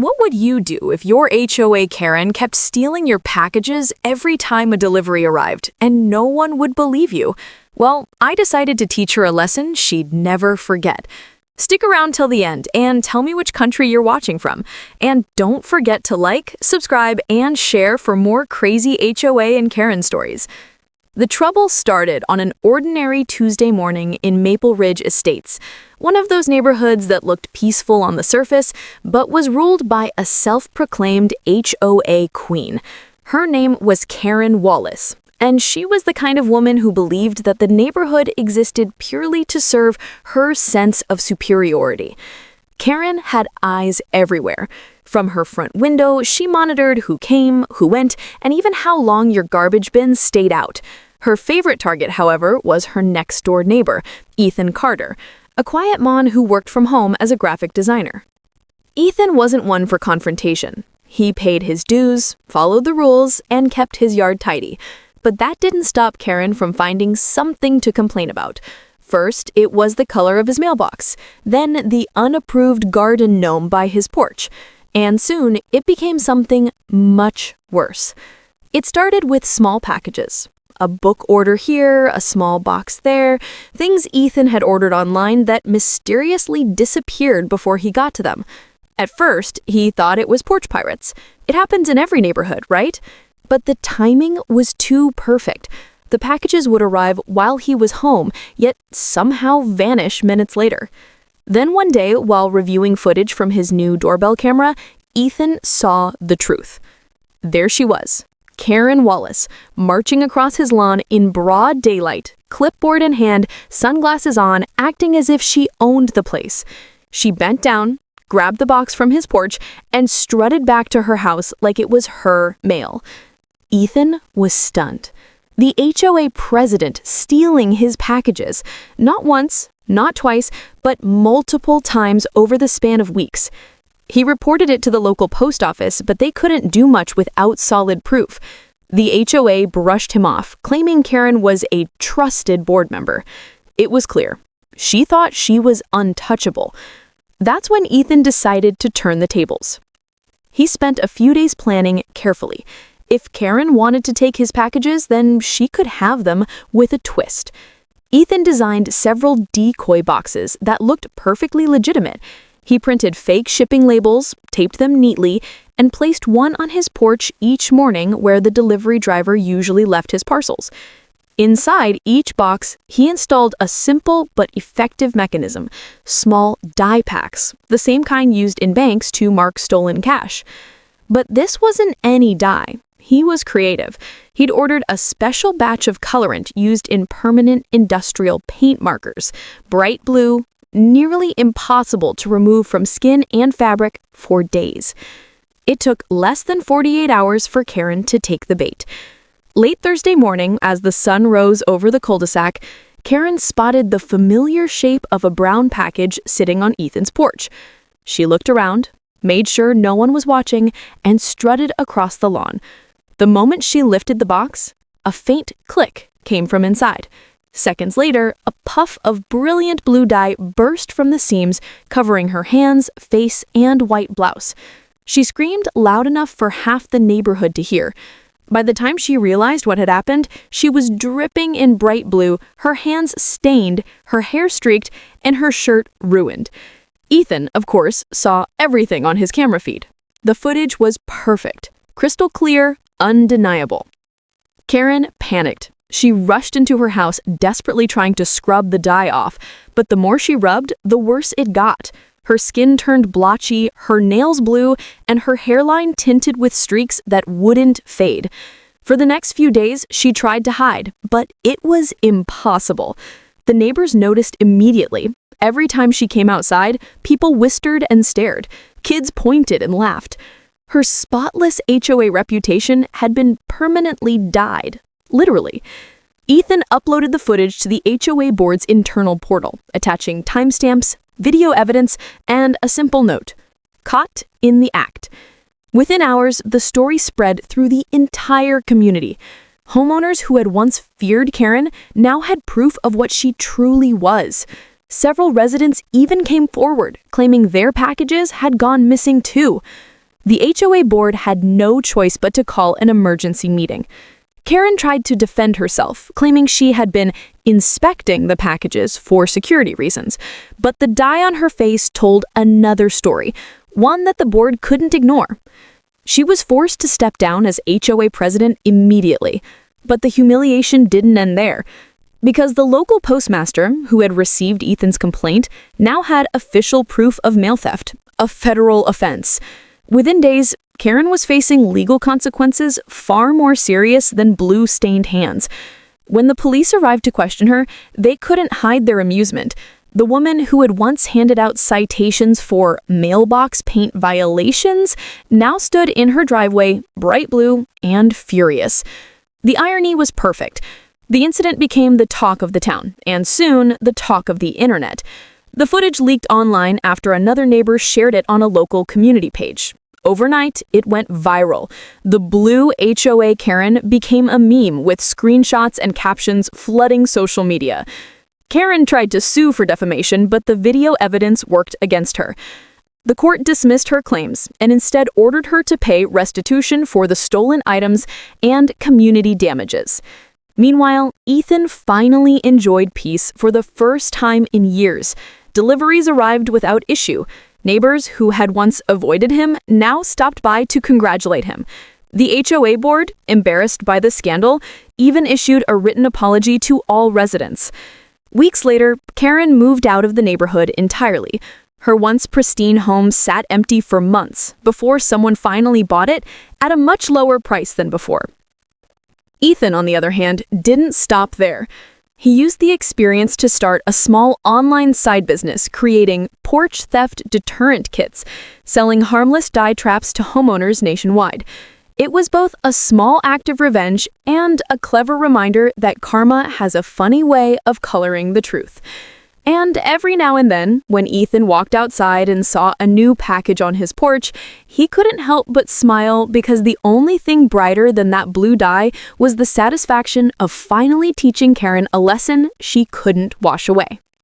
What would you do if your HOA Karen kept stealing your packages every time a delivery arrived and no one would believe you? Well, I decided to teach her a lesson she'd never forget. Stick around till the end and tell me which country you're watching from. And don't forget to like, subscribe, and share for more crazy HOA and Karen stories. The trouble started on an ordinary Tuesday morning in Maple Ridge Estates, one of those neighborhoods that looked peaceful on the surface, but was ruled by a self-proclaimed HOA queen. Her name was Karen Wallace, and she was the kind of woman who believed that the neighborhood existed purely to serve her sense of superiority. Karen had eyes everywhere. From her front window, she monitored who came, who went, and even how long your garbage bins stayed out. Her favorite target, however, was her next-door neighbor, Ethan Carter, a quiet mon who worked from home as a graphic designer. Ethan wasn't one for confrontation. He paid his dues, followed the rules, and kept his yard tidy. But that didn't stop Karen from finding something to complain about. First, it was the color of his mailbox, then the unapproved garden gnome by his porch. And soon, it became something much worse. It started with small packages. A book order here, a small box there, things Ethan had ordered online that mysteriously disappeared before he got to them. At first, he thought it was porch pirates. It happens in every neighborhood, right? But the timing was too perfect. The packages would arrive while he was home, yet somehow vanish minutes later. Then one day, while reviewing footage from his new doorbell camera, Ethan saw the truth. There she was, Karen Wallace, marching across his lawn in broad daylight, clipboard in hand, sunglasses on, acting as if she owned the place. She bent down, grabbed the box from his porch, and strutted back to her house like it was her mail. Ethan was stunned. The HOA president stealing his packages, not once, not twice, but multiple times over the span of weeks. He reported it to the local post office, but they couldn't do much without solid proof. The HOA brushed him off, claiming Karen was a trusted board member. It was clear. She thought she was untouchable. That's when Ethan decided to turn the tables. He spent a few days planning carefully. If Karen wanted to take his packages, then she could have them with a twist. Ethan designed several decoy boxes that looked perfectly legitimate. He printed fake shipping labels, taped them neatly, and placed one on his porch each morning where the delivery driver usually left his parcels. Inside each box, he installed a simple but effective mechanism, small die packs, the same kind used in banks to mark stolen cash. But this wasn't any die. He was creative. He'd ordered a special batch of colorant used in permanent industrial paint markers, bright blue, nearly impossible to remove from skin and fabric for days. It took less than 48 hours for Karen to take the bait. Late Thursday morning, as the sun rose over the cul-de-sac, Karen spotted the familiar shape of a brown package sitting on Ethan's porch. She looked around, made sure no one was watching, and strutted across the lawn. The moment she lifted the box, a faint click came from inside. Seconds later, a puff of brilliant blue dye burst from the seams, covering her hands, face, and white blouse. She screamed loud enough for half the neighborhood to hear. By the time she realized what had happened, she was dripping in bright blue, her hands stained, her hair streaked, and her shirt ruined. Ethan, of course, saw everything on his camera feed. The footage was perfect, crystal clear, undeniable. Karen panicked. She rushed into her house, desperately trying to scrub the dye off, but the more she rubbed, the worse it got. Her skin turned blotchy, her nails blue, and her hairline tinted with streaks that wouldn't fade. For the next few days, she tried to hide, but it was impossible. The neighbors noticed immediately. Every time she came outside, people whispered and stared. Kids pointed and laughed. Her spotless HOA reputation had been permanently dyed, literally. Ethan uploaded the footage to the HOA board's internal portal, attaching timestamps, video evidence, and a simple note: caught in the act. Within hours, the story spread through the entire community. Homeowners who had once feared Karen now had proof of what she truly was. Several residents even came forward, claiming their packages had gone missing too. The HOA board had no choice but to call an emergency meeting. Karen tried to defend herself, claiming she had been inspecting the packages for security reasons. But the dye on her face told another story, one that the board couldn't ignore. She was forced to step down as HOA president immediately. But the humiliation didn't end there, because the local postmaster, who had received Ethan's complaint, now had official proof of mail theft, a federal offense. Within days, Karen was facing legal consequences far more serious than blue-stained hands. When the police arrived to question her, they couldn't hide their amusement. The woman who had once handed out citations for mailbox paint violations now stood in her driveway, bright blue and furious. The irony was perfect. The incident became the talk of the town, and soon the talk of the internet. The footage leaked online after another neighbor shared it on a local community page. Overnight, it went viral. The blue HOA Karen became a meme with screenshots and captions flooding social media. Karen tried to sue for defamation, but the video evidence worked against her. The court dismissed her claims and instead ordered her to pay restitution for the stolen items and community damages. Meanwhile, Ethan finally enjoyed peace for the first time in years. Deliveries arrived without issue. Neighbors who had once avoided him now stopped by to congratulate him. The HOA board, embarrassed by the scandal, even issued a written apology to all residents. Weeks later, Karen moved out of the neighborhood entirely. Her once pristine home sat empty for months before someone finally bought it at a much lower price than before. Ethan, on the other hand, didn't stop there. He used the experience to start a small online side business creating porch theft deterrent kits, selling harmless dye traps to homeowners nationwide. It was both a small act of revenge and a clever reminder that karma has a funny way of coloring the truth. And every now and then, when Ethan walked outside and saw a new package on his porch, he couldn't help but smile because the only thing brighter than that blue dye was the satisfaction of finally teaching Karen a lesson she couldn't wash away.